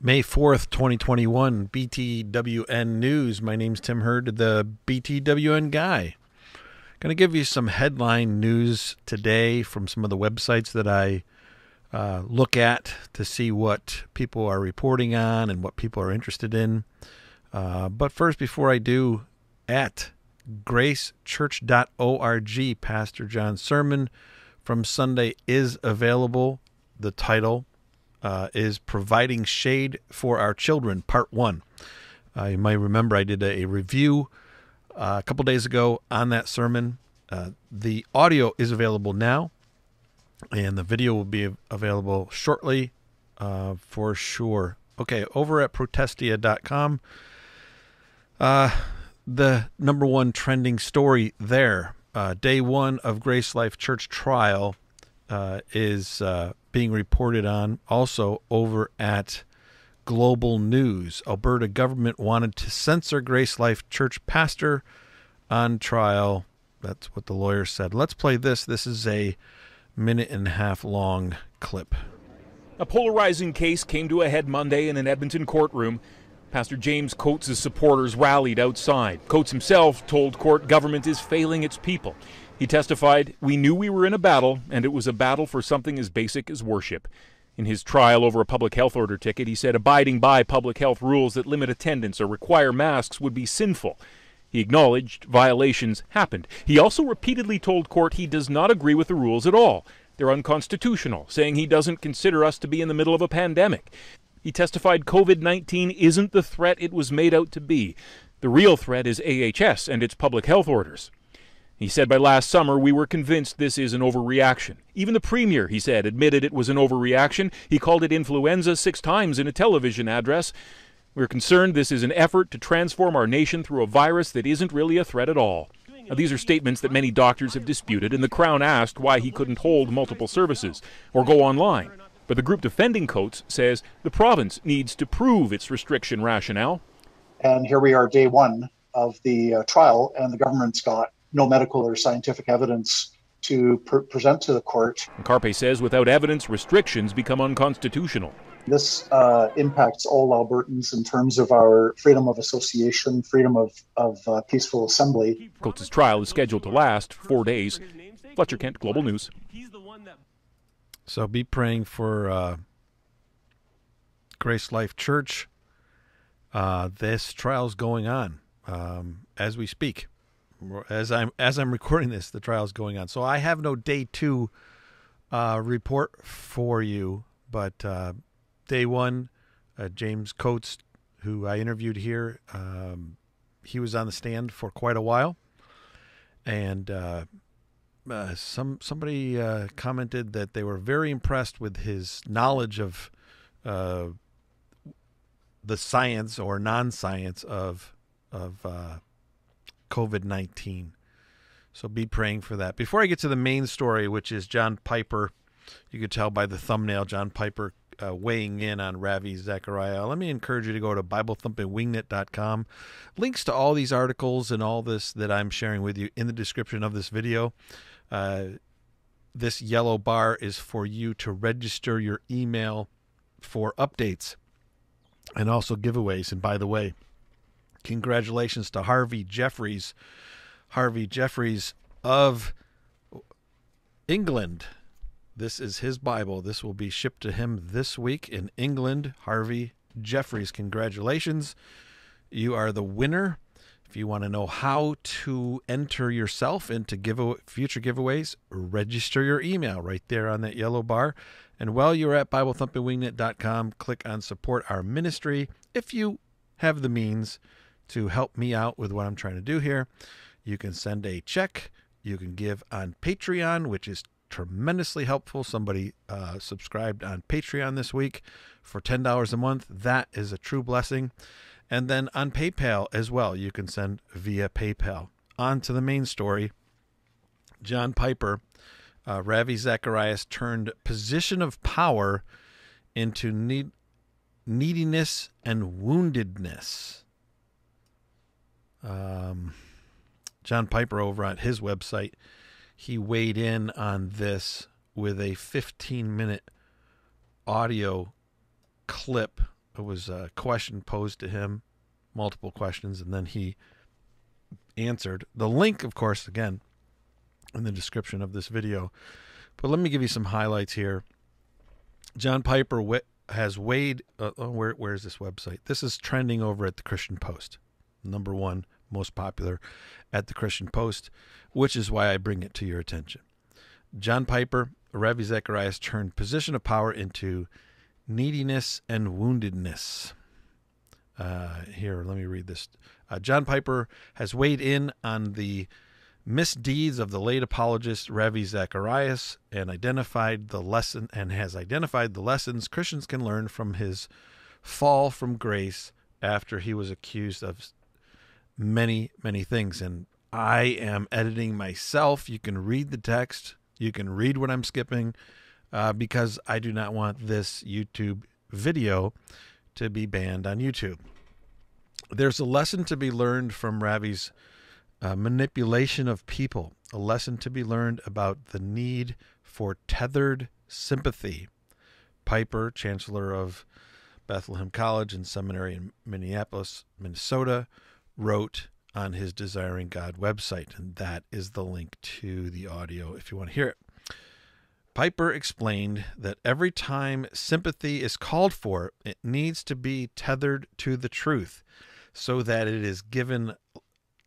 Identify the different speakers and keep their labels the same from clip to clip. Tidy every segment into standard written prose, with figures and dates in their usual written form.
Speaker 1: May 4th, 2021, BTWN News. My name's Tim Hurd, the BTWN guy. Going to give you some headline news today from some of the websites that I look at to see what people are reporting on and what people are interested in. But first, before I do, at gracechurch.org, Pastor John's sermon from Sunday is available. The title is Providing Shade for Our Children, Part 1. You might remember I did a review a couple days ago on that sermon. The audio is available now, and the video will be available shortly for sure. Okay, over at Protestia.com, the number one trending story there, day one of Grace Life Church trial is being reported on. Also over at Global News, Alberta government wanted to censor Grace Life Church pastor on trial. That's what the lawyer said. Let's play this. This is a minute-and-a-half long clip.
Speaker 2: A polarizing case came to a head Monday in an Edmonton courtroom. Pastor James Coates' supporters rallied outside. Coates himself told court government is failing its people. He testified, "We knew we were in a battle, and it was a battle for something as basic as worship." In his trial over a public health order ticket, he said abiding by public health rules that limit attendance or require masks would be sinful. He acknowledged violations happened. He also repeatedly told court he does not agree with the rules at all. They're unconstitutional, saying he doesn't consider us to be in the middle of a pandemic. He testified COVID-19 isn't the threat it was made out to be. The real threat is AHS and its public health orders. He said by last summer we were convinced this is an overreaction. Even the Premier, he said, admitted it was an overreaction. He called it influenza 6 times in a television address. We're concerned this is an effort to transform our nation through a virus that isn't really a threat at all. Now, these are statements that many doctors have disputed, and the Crown asked why he couldn't hold multiple services or go online. But the group defending Coates says the province needs to prove its restriction rationale.
Speaker 3: And here we are, day one of the trial, and the government's got no medical or scientific evidence to present to the court.
Speaker 2: Carpe says without evidence, restrictions become unconstitutional.
Speaker 3: This impacts all Albertans in terms of our freedom of association, freedom of peaceful assembly.
Speaker 2: Coates' trial is scheduled to last 4 days. Fletcher Kent, Global News.
Speaker 1: So be praying for Grace Life Church. This trial's going on as we speak. As I'm recording this, the trial's going on. So I have no day 2 report for you, but day 1, James Coates, who I interviewed here, he was on the stand for quite a while, and somebody commented that they were very impressed with his knowledge of the science or non-science of COVID-19. So be praying for that. Before I get to the main story, which is John Piper, you could tell by the thumbnail, John Piper weighing in on Ravi Zacharias. Let me encourage you to go to BibleThumpingWingnut.com. Links to all these articles and all this that I'm sharing with you in the description of this video. This yellow bar is for you to register your email for updates and also giveaways. And by the way, congratulations to Harvey Jeffries. Harvey Jeffries of England. This is his Bible. This will be shipped to him this week in England. Harvey Jeffries, congratulations. You are the winner. If you want to know how to enter yourself into future giveaways, register your email right there on that yellow bar. And while you're at BibleThumpingWingnut.com, click on Support Our Ministry. If you have the means to help me out with what I'm trying to do here, you can send a check. You can give on Patreon, which is tremendously helpful. Somebody subscribed on Patreon this week for $10 a month. That is a true blessing. And then on PayPal as well, you can send via PayPal. On to the main story. John Piper, Ravi Zacharias turned position of power into neediness and woundedness. John Piper over on his website, he weighed in on this with a 15-minute audio clip was a question posed to him, multiple questions, and then he answered. The link, of course, again, in the description of this video. But let me give you some highlights here. John Piper has weighed... where is this website? This is trending over at the Christian Post. Number one, most popular at the Christian Post, which is why I bring it to your attention. John Piper, Ravi Zacharias turned position of power into neediness and woundedness. Here, let me read this. John Piper has weighed in on the misdeeds of the late apologist Ravi Zacharias and has identified the lessons Christians can learn from his fall from grace after he was accused of many, many things. And I am editing myself. You can read the text. You can read what I'm skipping because I do not want this YouTube video to be banned on YouTube. There's a lesson to be learned from Ravi's manipulation of people, a lesson to be learned about the need for tethered sympathy. Piper, Chancellor of Bethlehem College and Seminary in Minneapolis, Minnesota, wrote on his Desiring God website, and that is the link to the audio if you want to hear it. Piper explained that every time sympathy is called for, it needs to be tethered to the truth so that it is given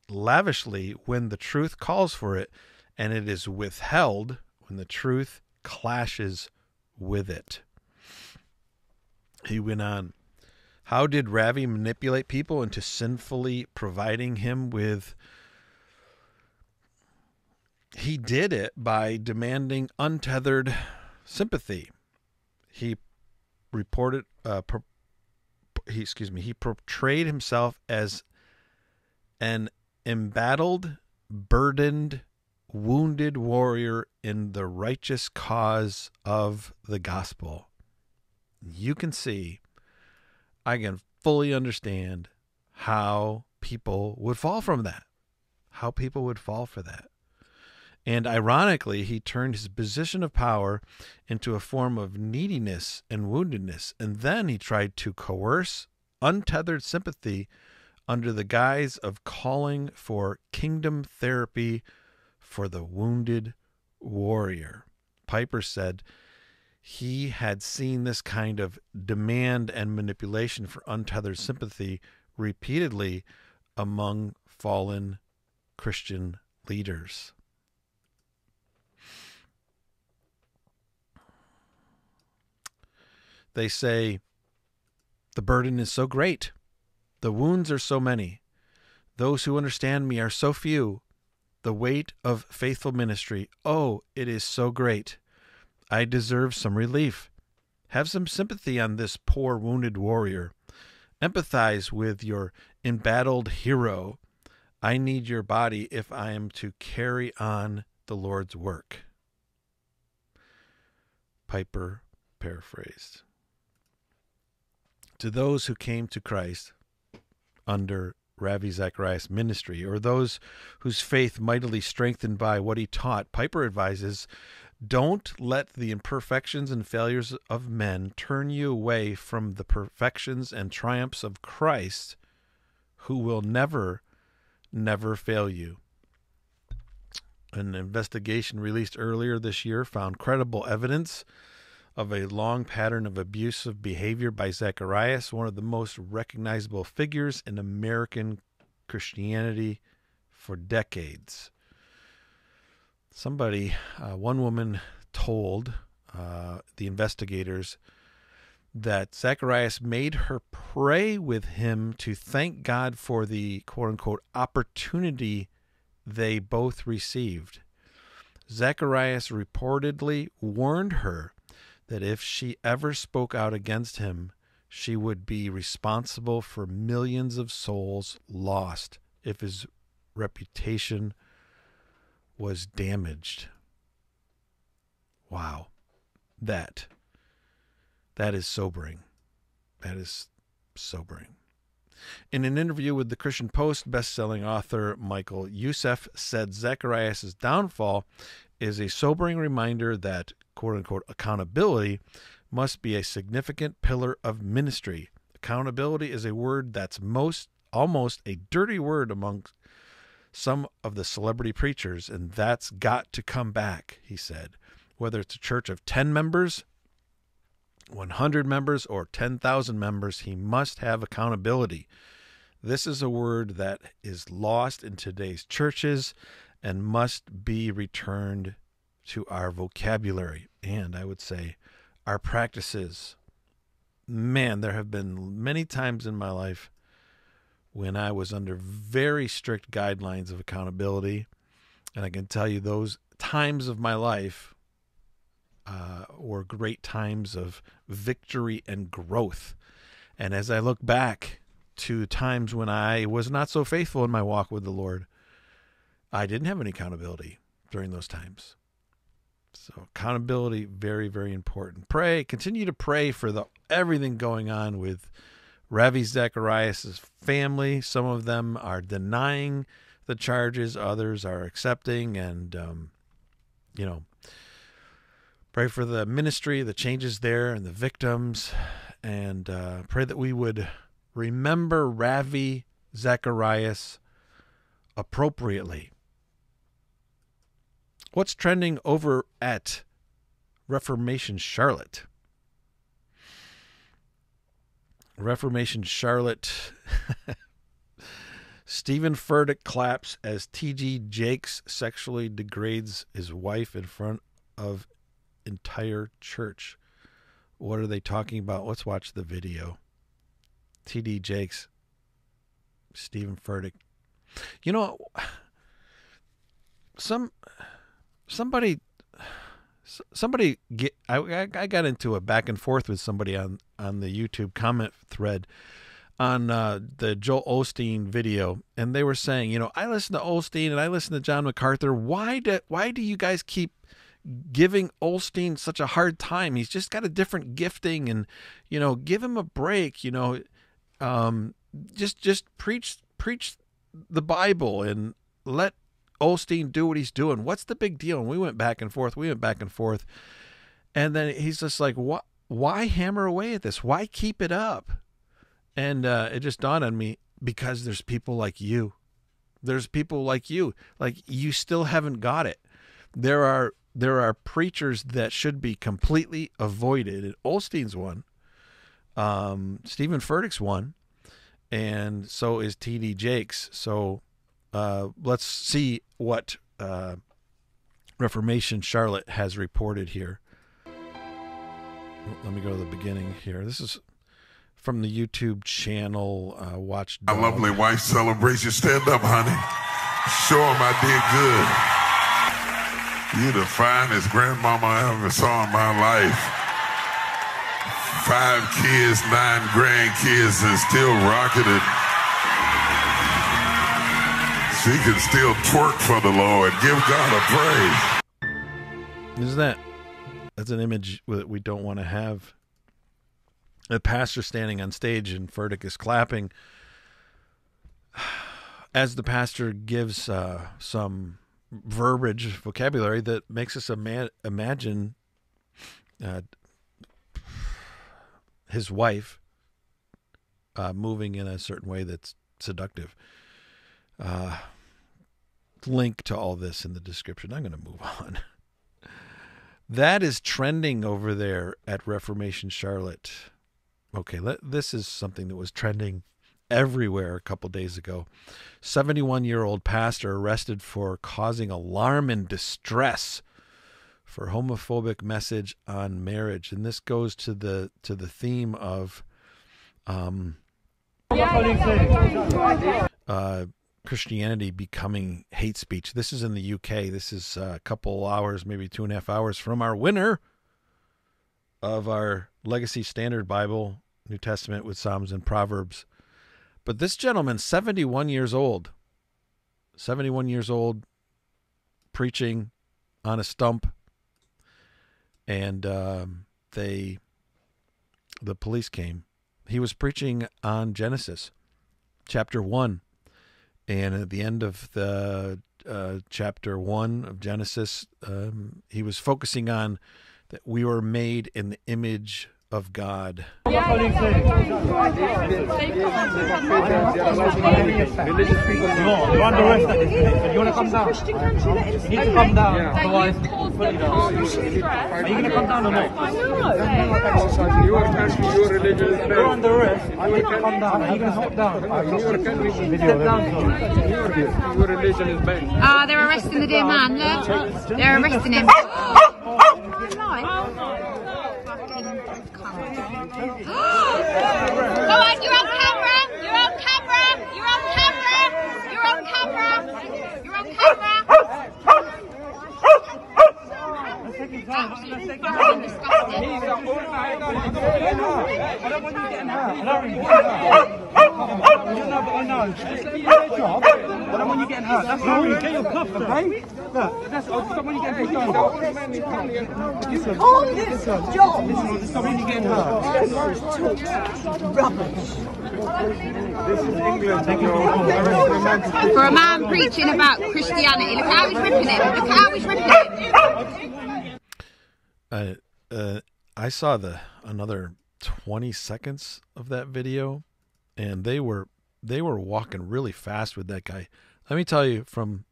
Speaker 1: lavishly when the truth calls for it, and it is withheld when the truth clashes with it. He went on, how did Ravi manipulate people into sinfully providing him with... He did it by demanding untethered sympathy. He portrayed himself as an embattled, burdened, wounded warrior in the righteous cause of the gospel. You can see, I can fully understand how people would fall from that, how people would fall for that. And ironically, he turned his position of power into a form of neediness and woundedness, and then he tried to coerce untethered sympathy under the guise of calling for kingdom therapy for the wounded warrior. Piper said he had seen this kind of demand and manipulation for untethered sympathy repeatedly among fallen Christian leaders. They say, the burden is so great. The wounds are so many. Those who understand me are so few. The weight of faithful ministry, oh, it is so great. I deserve some relief. Have some sympathy on this poor wounded warrior. Empathize with your embattled hero. I need your body if I am to carry on the Lord's work. Piper paraphrased. To those who came to Christ under Ravi Zacharias' ministry, or those whose faith mightily strengthened by what he taught, Piper advises, don't let the imperfections and failures of men turn you away from the perfections and triumphs of Christ, who will never, never fail you. An investigation released earlier this year found credible evidence of a long pattern of abusive behavior by Zacharias, one of the most recognizable figures in American Christianity for decades. One woman told the investigators that Zacharias made her pray with him to thank God for the quote-unquote opportunity they both received. Zacharias reportedly warned her that if she ever spoke out against him, she would be responsible for millions of souls lost if his reputation was damaged. Wow. That is sobering. That is sobering. In an interview with the Christian Post, best-selling author Michael Youssef said Zacharias' downfall is a sobering reminder that, quote-unquote, accountability must be a significant pillar of ministry. Accountability is a word that's almost a dirty word among some of the celebrity preachers, and that's got to come back, he said. Whether it's a church of 10 members, 100 members, or 10,000 members, he must have accountability. This is a word that is lost in today's churches and must be returned to our vocabulary, and I would say our practices. Man, there have been many times in my life when I was under very strict guidelines of accountability, and I can tell you those times of my life were great times of victory and growth. And as I look back to times when I was not so faithful in my walk with the Lord, I didn't have any accountability during those times. So accountability, very, very important. Continue to pray for everything going on with Ravi Zacharias' family. Some of them are denying the charges, others are accepting, and pray for the ministry, the changes there, and the victims, and pray that we would remember Ravi Zacharias appropriately. What's trending over at Reformation Charlotte? Reformation Charlotte. Stephen Furtick claps as T.D. Jakes sexually degrades his wife in front of entire church. What are they talking about? Let's watch the video. T.D. Jakes, Stephen Furtick. You know, somebody I got into a back and forth with somebody on the YouTube comment thread on the Joel Osteen video, and they were saying, I listen to Osteen and I listen to John MacArthur. Why do you guys keep giving Osteen such a hard time? He's just got a different gifting, and give him a break. Just preach the Bible and let Osteen do what he's doing. What's the big deal? And we went back and forth. And then he's just like, why hammer away at this? Why keep it up? And it just dawned on me, because there's people like you. There's people like you. Like, you still haven't got it. There are preachers that should be completely avoided. And Osteen's one. Stephen Furtick's one. And so is T.D. Jakes. So let's see what Reformation Charlotte has reported here. Let me go to the beginning here. This is from the YouTube channel Watchdog.
Speaker 4: My lovely wife celebrates you. Stand up, honey. Show him I did good. You're the finest grandmama I ever saw in my life. 5 kids, 9 grandkids, and still rocking it. She can still twerk for the Lord. Give God a praise.
Speaker 1: That's an image that we don't want to have. A pastor standing on stage and Furtick is clapping as the pastor gives some vocabulary that makes us imagine his wife moving in a certain way that's seductive. Link to all this in the description. I'm going to move on. That is trending over there at Reformation Charlotte. Okay, this is something that was trending everywhere a couple days ago. 71-year-old pastor arrested for causing alarm and distress for homophobic message on marriage. And this goes to the theme of Christianity becoming hate speech. This is in the UK. This is a couple hours, maybe 2.5 hours from our winner of our Legacy Standard Bible, New Testament with Psalms and Proverbs. But this gentleman, 71 years old, preaching on a stump, and the police came. He was preaching on Genesis chapter 1. And at the end of the chapter 1 of Genesis, he was focusing on that we were made in the image of God.
Speaker 5: Religious people, you're under arrest at this minute. You want to come down? You need to come down. Otherwise, are you going to come down or not? Your religion is bad. You're under arrest. Are you going to come down? Are you going to step down? Step down. Your religion is bad.
Speaker 6: Ah, they're arresting the dear man. Look, they're arresting him. Go on, you're on camera. You're on camera. You're on camera. You're on camera. You're on camera.
Speaker 5: I don't want you getting hurt. That's not really get your cuff, okay? Look, that's when you get hurt. Stop when you getting hurt. This is England.
Speaker 6: For a man preaching about Christianity, look how he's ripping it. Look how he's ripping it.
Speaker 1: I saw another 20 seconds of that video, and they were walking really fast with that guy. Let me tell you from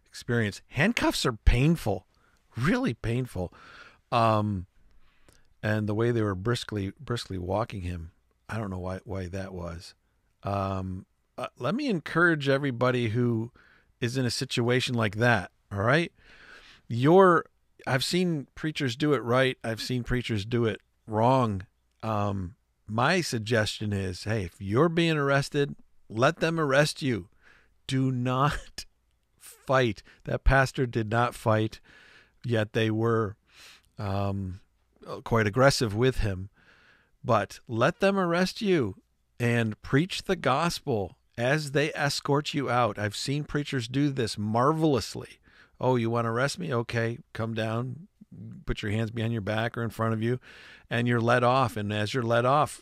Speaker 1: experience, handcuffs are painful, really painful. And the way they were briskly walking him, I don't know why that was. Let me encourage everybody who is in a situation like that. All right. I've seen preachers do it right. I've seen preachers do it wrong. My suggestion is, hey, if you're being arrested, let them arrest you. Do not fight. That pastor did not fight, yet they were quite aggressive with him. But let them arrest you and preach the gospel as they escort you out. I've seen preachers do this marvelously. Oh, you want to arrest me? Okay, come down, put your hands behind your back or in front of you, and you're let off. And as you're let off,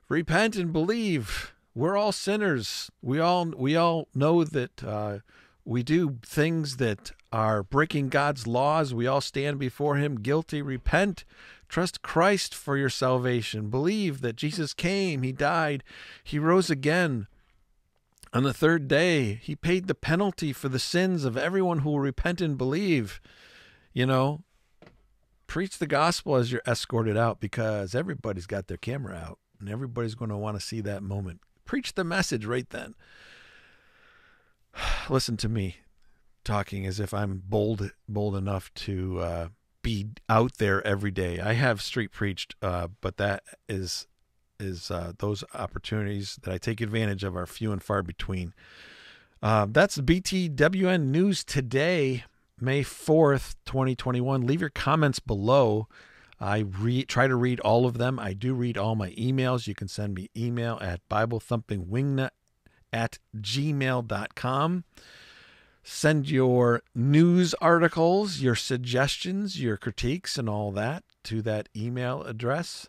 Speaker 1: repent and believe. We're all sinners. We all know that we do things that are breaking God's laws. We all stand before him guilty. Repent. Trust Christ for your salvation. Believe that Jesus came. He died. He rose again. On the third day, he paid the penalty for the sins of everyone who will repent and believe. Preach the gospel as you're escorted out, because everybody's got their camera out and everybody's going to want to see that moment. Preach the message right then. Listen to me talking as if I'm bold enough to be out there every day. I have street preached, but that is those opportunities that I take advantage of are few and far between. That's the BTWN News today, May 4th, 2021. Leave your comments below. I try to read all of them. I do read all my emails. You can send me email at BibleThumpingWingnut@gmail.com. Send your news articles, your suggestions, your critiques, and all that to that email address.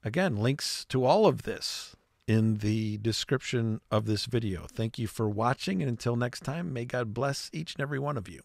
Speaker 1: Again, links to all of this in the description of this video. Thank you for watching, and until next time, may God bless each and every one of you.